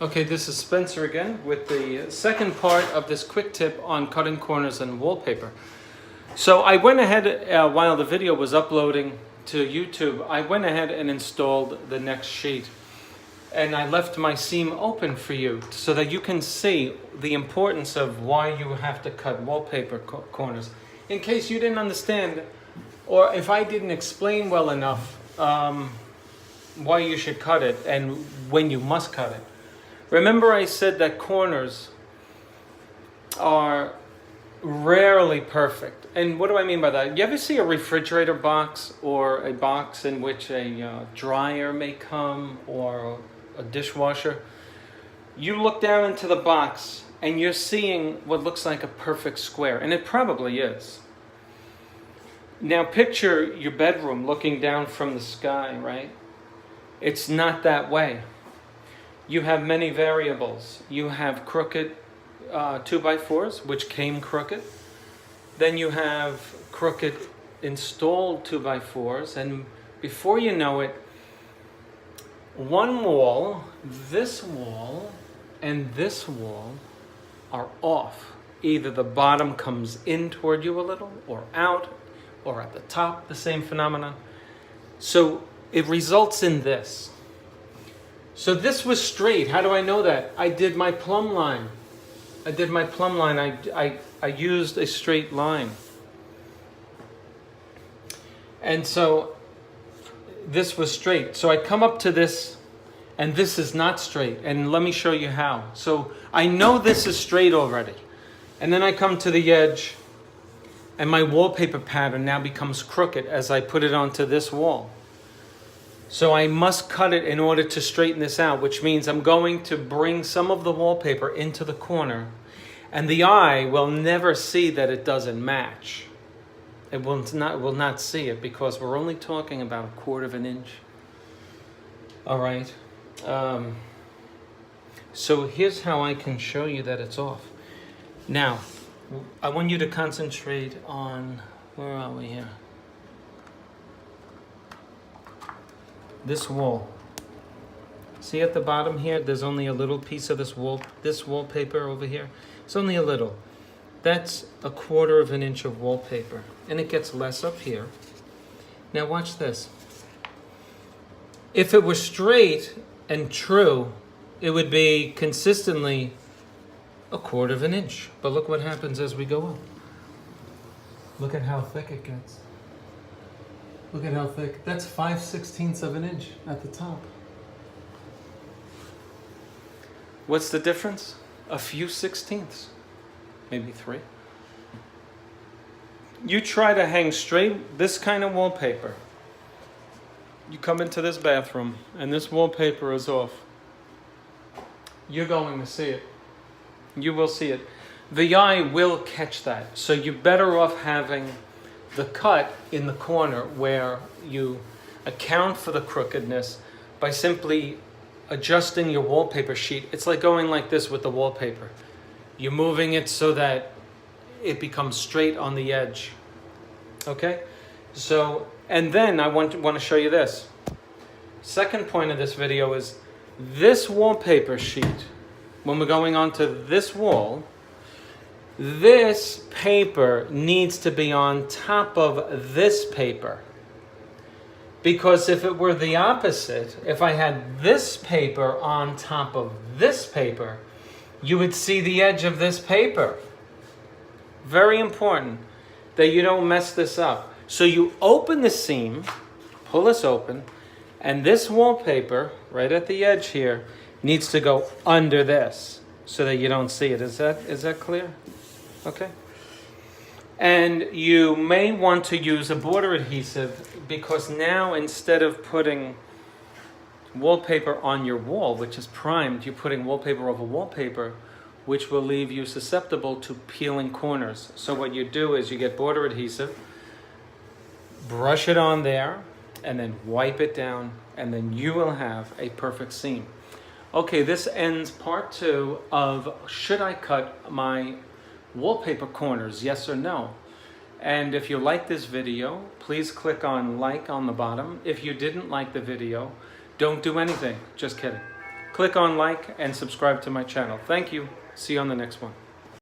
Okay, this is Spencer again with the second part of this quick tip on cutting corners and wallpaper. So I went ahead, while the video was uploading to YouTube, I went ahead and installed the next sheet. And I left my seam open for you so that you can see the importance of why you have to cut wallpaper corners. In case you didn't understand, or if I didn't explain well enough why you should cut it and when you must cut it. Remember I said that corners are rarely perfect. And what do I mean by that? You ever see a refrigerator box or a box in which a dryer may come or a dishwasher? You look down into the box and you're seeing what looks like a perfect square, and it probably is. Now picture your bedroom looking down from the sky, right? It's not that way. You have many variables. You have crooked 2x4s, which came crooked. Then you have crooked installed 2x4s, and before you know it, one wall, this wall, and this wall are off. Either the bottom comes in toward you a little, or out, or at the top, the same phenomenon. So it results in this. So this was straight. How do I know that? I did my plumb line. I used a straight line. And so this was straight. So I come up to this, and this is not straight. And let me show you how. So I know this is straight already. And then I come to the edge, and my wallpaper pattern now becomes crooked as I put it onto this wall. So I must cut it in order to straighten this out, which means I'm going to bring some of the wallpaper into the corner, and the eye will never see that it doesn't match. It will not see it because we're only talking about 1/4 inch. All right. So here's how I can show you that it's off. Now, I want you to concentrate on, where are we here? This wall. See at the bottom here, there's only a little piece of this wallpaper over here. It's only a little. That's 1/4 inch of wallpaper, and it gets less up here. Now watch this. If it were straight and true, it would be consistently 1/4 inch. But look what happens as we go up. Look at how thick it gets. Look at how thick. That's 5/16 of an inch at the top. What's the difference? A few sixteenths, maybe 3. You try to hang straight this kind of wallpaper. You come into this bathroom and this wallpaper is off. You're going to see it. You will see it. The eye will catch that. So you're better off having the cut in the corner where you account for the crookedness by simply adjusting your wallpaper sheet. It's like going like this with the wallpaper. You're moving it so that it becomes straight on the edge. Okay? So, and then I want to show you this. Second point of this video is this wallpaper sheet. When we're going onto this wall, this paper needs to be on top of this paper. Because if it were the opposite, if I had this paper on top of this paper, you would see the edge of this paper. Very important that you don't mess this up. So you open the seam, pull this open, and this wallpaper, right at the edge here, needs to go under this so that you don't see it. Is that clear? Okay. And you may want to use a border adhesive because now instead of putting wallpaper on your wall, which is primed, you're putting wallpaper over wallpaper, which will leave you susceptible to peeling corners. So what you do is you get border adhesive, brush it on there, and then wipe it down, and then you will have a perfect seam. Okay, this ends part 2 of should I cut my wallpaper corners, yes or no? And if you like this video, please click on like on the bottom. If you didn't like the video, don't do anything. Just kidding. click on like and subscribe to my channel. Thank you. See you on the next one.